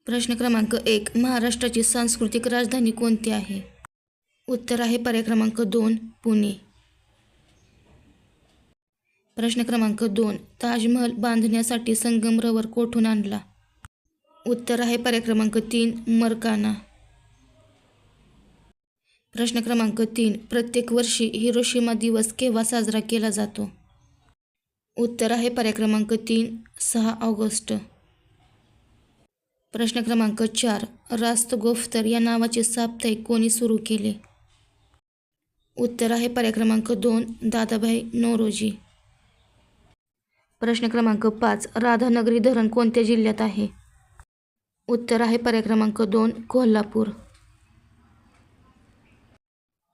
प्रश्न क्रमांक 1. महाराष्ट्राची सांस्कृतिक राजधानी कोणती आहे? उत्तर आहे पर्याय क्रमांक 2, पुणे. प्रश्न क्रमांक 2. ताजमहल बांधण्यासाठी संगमरवर कोठून आणला? उत्तर आहे पर्याय क्रमांक 3, मरकाना. प्रश्न क्रमांक 3. प्रत्येक वर्षी हिरोशिमा दिवस केव्हा साजरा केला जातो? उत्तर आहे पर्याय क्रमांक 3, 6 ऑगस्ट. प्रश्न क्रमांक 4. रास्तगोफ्तर या नावाचे साप्ताहिक कोणी सुरू केले? उत्तर आहे पर्याय क्रमांक 2, दादाभाई नौरोजी. प्रश्न क्रमांक 5. राधानगरी धरण कोणत्या जिल्ह्यात आहे? उत्तर आहे पर्याय क्रमांक 2, कोल्हापूर.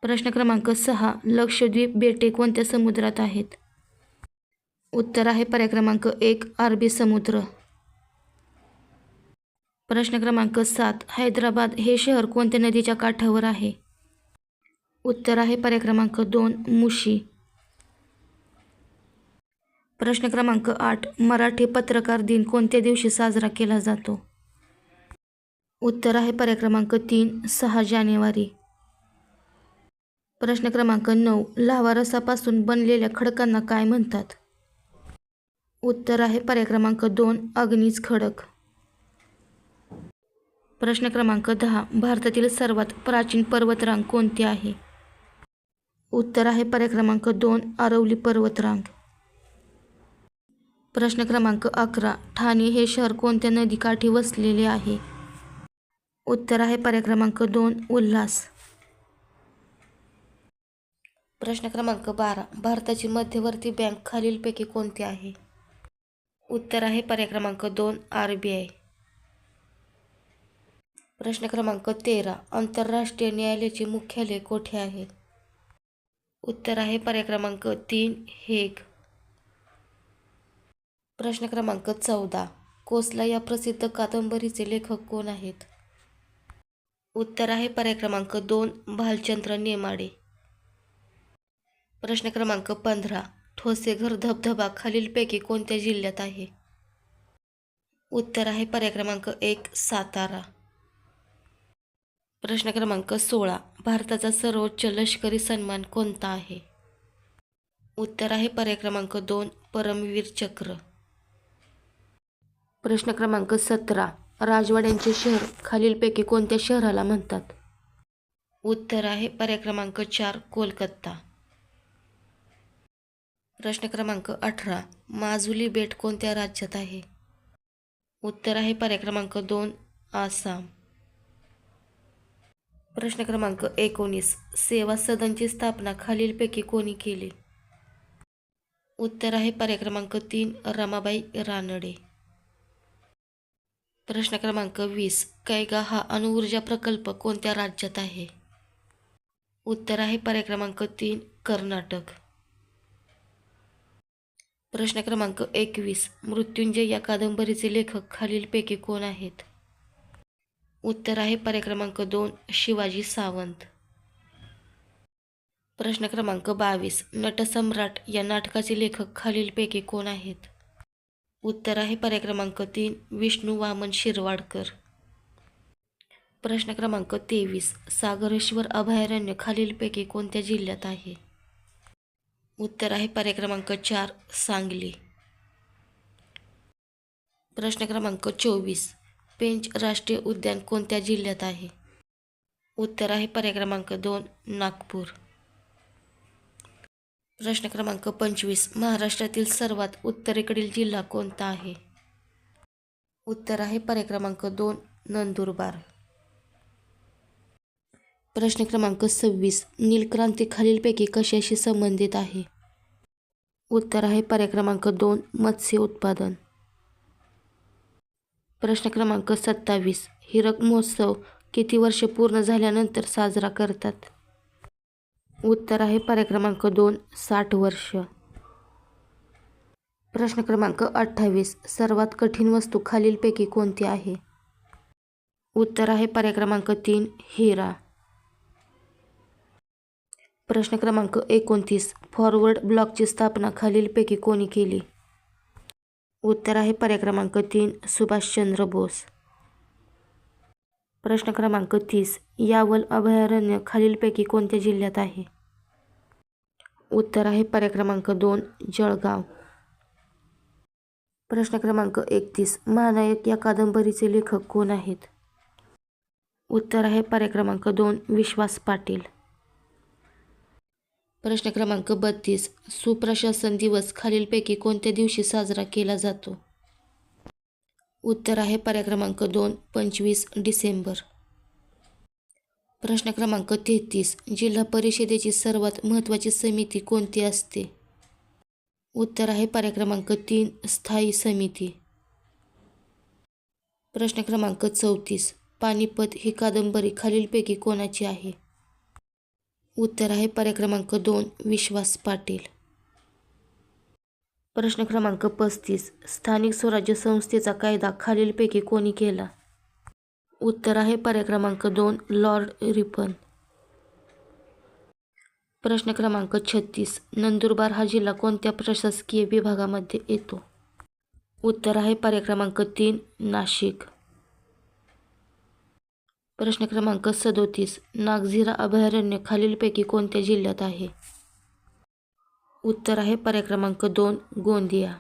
प्रश्न क्रमांक 6. लक्षद्वीप बेटे कोणत्या समुद्रात आहेत? उत्तर आहे पर्याय क्रमांक 1, अरबी समुद्र. प्रश्न क्रमांक 7. हैदराबाद हे शहर कोणत्या नदीच्या काठावर आहे? उत्तर आहे पर्याय क्रमांक 2, मुशी. प्रश्न क्रमांक 8. मराठी पत्रकार दिन कोणत्या दिवशी साजरा केला जातो? उत्तर आहे पर्याय क्रमांक 3, 6 जानेवारी. प्रश्न क्रमांक 9. लाव्हा रसापासून बनलेल्या खडकांना काय म्हणतात? उत्तर आहे पर्याय क्रमांक 2, अग्नीज खडक. प्रश्न क्रमांक 10. भारतातील सर्वात प्राचीन पर्वतरांग कोणती आहे? उत्तर आहे पर्याय क्रमांक 2, अरवली पर्वतरांग. प्रश्न क्रमांक 11. ठाणे हे शहर कोणत्या नदीकाठी वसलेले आहे? उत्तर आहे पर्याय क्रमांक 2, उल्हास. प्रश्न क्रमांक 12. भारताची मध्यवर्ती बँक खालीलपैकी कोणती आहे? उत्तर आहे पर्याय क्रमांक 2, RBI. प्रश्न क्रमांक 13. आंतरराष्ट्रीय न्यायालयाचे मुख्यालय कोठे आहे? उत्तर आहे पर्याय क्रमांक 3, हेग. प्रश्न क्रमांक 14. कोसला या प्रसिद्ध कादंबरीचे लेखक कोण आहेत? उत्तर आहे पर्याय क्रमांक 2, भालचंद्र नेमाडे. प्रश्न क्रमांक 15. ठोसेघर धबधबा खालीलपैकी कोणत्या जिल्ह्यात आहे? उत्तर आहे पर्याय क्रमांक 1, सातारा. प्रश्न क्रमांक 16. भारताचा सर्वोच्च लष्करी सन्मान कोणता आहे? उत्तर आहे पर्याय क्रमांक 2, परमवीर चक्र. प्रश्न क्रमांक 17. राजवाड्यांचे शहर खालीलपैकी कोणत्या शहराला म्हणतात? उत्तर आहे पर्याय क्रमांक 4, कोलकाता. प्रश्न क्रमांक 18. माजुली बेट कोणत्या राज्यात आहे? उत्तर आहे पर्याय क्रमांक 2, आसाम. प्रश्न क्रमांक 19. सेवा सदनची स्थापना खालीलपैकी कोणी केली? उत्तर आहे पर्याय क्रमांक 3, रमाबाई रानडे. प्रश्न क्रमांक 20. कैगा हा अणुऊर्जा प्रकल्प कोणत्या राज्यात आहे? उत्तर आहे पर्याय क्रमांक 3, कर्नाटक. प्रश्न क्रमांक 21. मृत्युंजय या कादंबरीचे लेखक खालीलपैकी कोण आहेत? उत्तर आहे पर्याय क्रमांक 2, शिवाजी सावंत. प्रश्न क्रमांक 22. नटसम्राट या नाटकाचे लेखक खालीलपैकी कोण आहेत? उत्तर आहे पर्याय क्रमांक 3, विष्णू वामन शिरवाडकर. प्रश्न क्रमांक 23. सागरेश्वर अभयारण्य खालीलपैकी कोणत्या जिल्ह्यात आहे? उत्तर आहे पर्याय क्रमांक 4, सांगली. प्रश्न क्रमांक 24. पेंच राष्ट्रीय उद्यान कोणत्या जिल्ह्यात आहे? उत्तर आहे पर्याय क्रमांक 2, नागपूर. प्रश्न क्रमांक 25. महाराष्ट्रातील सर्वात उत्तरेकडील जिल्हा कोणता आहे? उत्तर आहे पर्याय क्रमांक 2, नंदुरबार. प्रश्न क्रमांक 26. नीलक्रांती खालीलपैकी कशाशी संबंधित आहे? उत्तर आहे पर्याय क्रमांक 2, मत्स्य उत्पादन. प्रश्न क्रमांक 27. हीरक महोत्सव किती वर्षे पूर्ण झाल्यानंतर साजरा करतात? उत्तर आहे पर्याय क्रमांक 2, 60 वर्ष. प्रश्न क्रमांक 28. सर्वात कठीण वस्तू खालीलपैकी कोणती आहे? उत्तर आहे पर्याय क्रमांक 3, हिरा. प्रश्न क्रमांक 29. फॉरवर्ड ब्लॉकची स्थापना खालीलपैकी कोणी केली? उत्तर आहे पर्याय क्रमांक 3, सुभाषचंद्र बोस. प्रश्न क्रमांक 30. यावल अभयारण्य खालीलपैकी कोणत्या जिल्ह्यात आहे? उत्तर आहे पर्याय क्रमांक 2 जळगाव. प्रश्न क्रमांक 31. महानायक या कादंबरीचे लेखक कोण आहेत? उत्तर आहे पर्याय क्रमांक 2 विश्वास पाटील. प्रश्न क्रमांक 32. सुप्रशासन दिवस खालीलपैकी कोणत्या दिवशी साजरा केला जातो? उत्तर आहे पर्याय क्रमांक 2 25 डिसेंबर. प्रश्न क्रमांक 33. जिल्हा परिषदेची सर्वात महत्त्वाची समिती कोणती असते? उत्तर आहे पर्याय क्रमांक 3 स्थायी समिती. प्रश्न क्रमांक 34. पानिपत ही कादंबरी खालीलपैकी कोणाची आहे? उत्तर आहे पर्याय क्रमांक 2 विश्वास पाटील. प्रश्न क्रमांक 35. स्थानिक स्वराज्य संस्थेचा कायदा खालीलपैकी कोणी केला? उत्तर आहे पर्याय क्रमांक 2 लॉर्ड रिपन. प्रश्न क्रमांक 36. नंदुरबार हा जिल्हा कोणत्या प्रशासकीय विभागामध्ये येतो? उत्तर आहे पर्याय क्रमांक 3 नाशिक. प्रश्न क्रमांक 37. नागझिरा अभयारण्य खालीलपैकी कोणत्या जिल्ह्यात आहे? उत्तर आहे पर्याय क्रमांक 2 गोंदिया.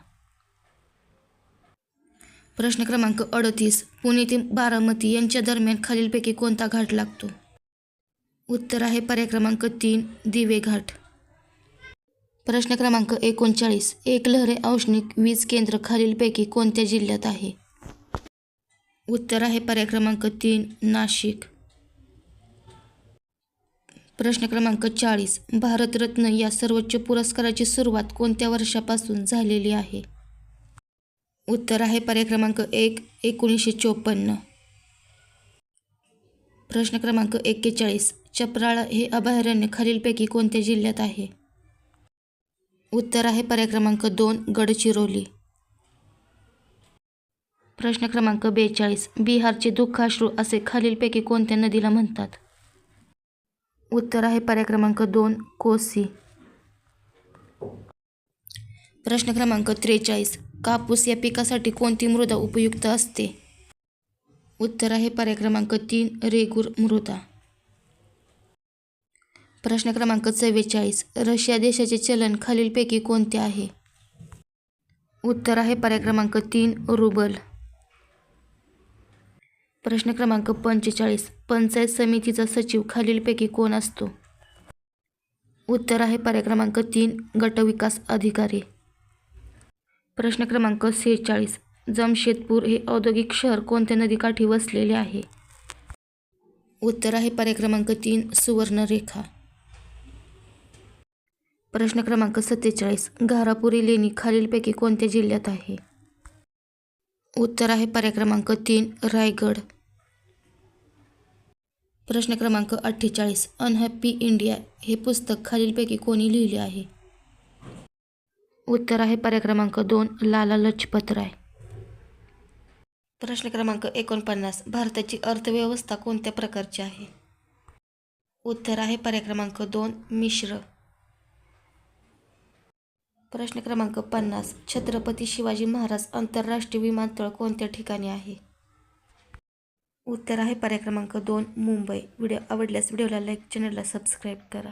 प्रश्न क्रमांक 38. पुणे ते बारामती यांच्या दरम्यान खालीलपैकी कोणता घाट लागतो? उत्तर आहे पर्याय क्रमांक 3 दिवे घाट. प्रश्न क्रमांक 39. एकलहरे औष्णिक वीज केंद्र खालीलपैकी कोणत्या जिल्ह्यात आहे? उत्तर आहे पर्याय क्रमांक 3 नाशिक. प्रश्न क्रमांक 40. भारतरत्न या सर्वोच्च पुरस्काराची सुरुवात कोणत्या वर्षापासून झालेली आहे? उत्तर आहे पर्याय क्रमांक 1 1954. प्रश्न क्रमांक 41. चपराळा हे अभयारण्य खालीलपैकी कोणत्या जिल्ह्यात आहे? उत्तर आहे पर्याय क्रमांक 2 गडचिरोली. प्रश्न क्रमांक 42. बिहारचे दुःखाश्रू असे खालीलपैकी कोणत्या नदीला म्हणतात? उत्तर आहे पर्याय क्रमांक 2 कोसी. प्रश्न क्रमांक 43. कापूस या पिकासाठी कोणती मृदा उपयुक्त असते? उत्तर आहे पर्याय क्रमांक 3 रेगूर मृदा. प्रश्न क्रमांक 44. रशिया देशाचे चलन खालीलपैकी कोणते आहे? उत्तर आहे पर्याय क्रमांक 3 रुबल. प्रश्न क्रमांक 45. पंचायत समितीचा सचिव खालीलपैकी कोण असतो? उत्तर आहे पर्याय क्रमांक 3 गटविकास अधिकारी. प्रश्न क्रमांक 46. जमशेदपूर हे औद्योगिक शहर कोणत्या नदीकाठी वसलेले आहे? उत्तर आहे पर्याय क्रमांक 3 सुवर्णरेखा. प्रश्न क्रमांक 47. घारापुरी लेणी खालीलपैकी कोणत्या जिल्ह्यात आहे? उत्तर आहे पर्याय क्रमांक 3 रायगड. प्रश्न क्रमांक 48. अनहॅपी इंडिया हे पुस्तक खालीलपैकी कोणी लिहिले आहे? उत्तर आहे पर्याय क्रमांक 2 लाला लजपत राय. प्रश्न क्रमांक 49. भारताची अर्थव्यवस्था कोणत्या प्रकारची आहे? उत्तर आहे पर्याय क्रमांक 2 मिश्र. प्रश्न क्रमांक 50. छत्रपती शिवाजी महाराज आंतरराष्ट्रीय विमानतळ कोणत्या ठिकाणी आहे? उत्तर आहे पर्याय क्रमांक 2 मुंबई. व्हिडिओ आवडल्यास व्हिडिओला लाईक, चॅनलला सबस्क्राईब करा.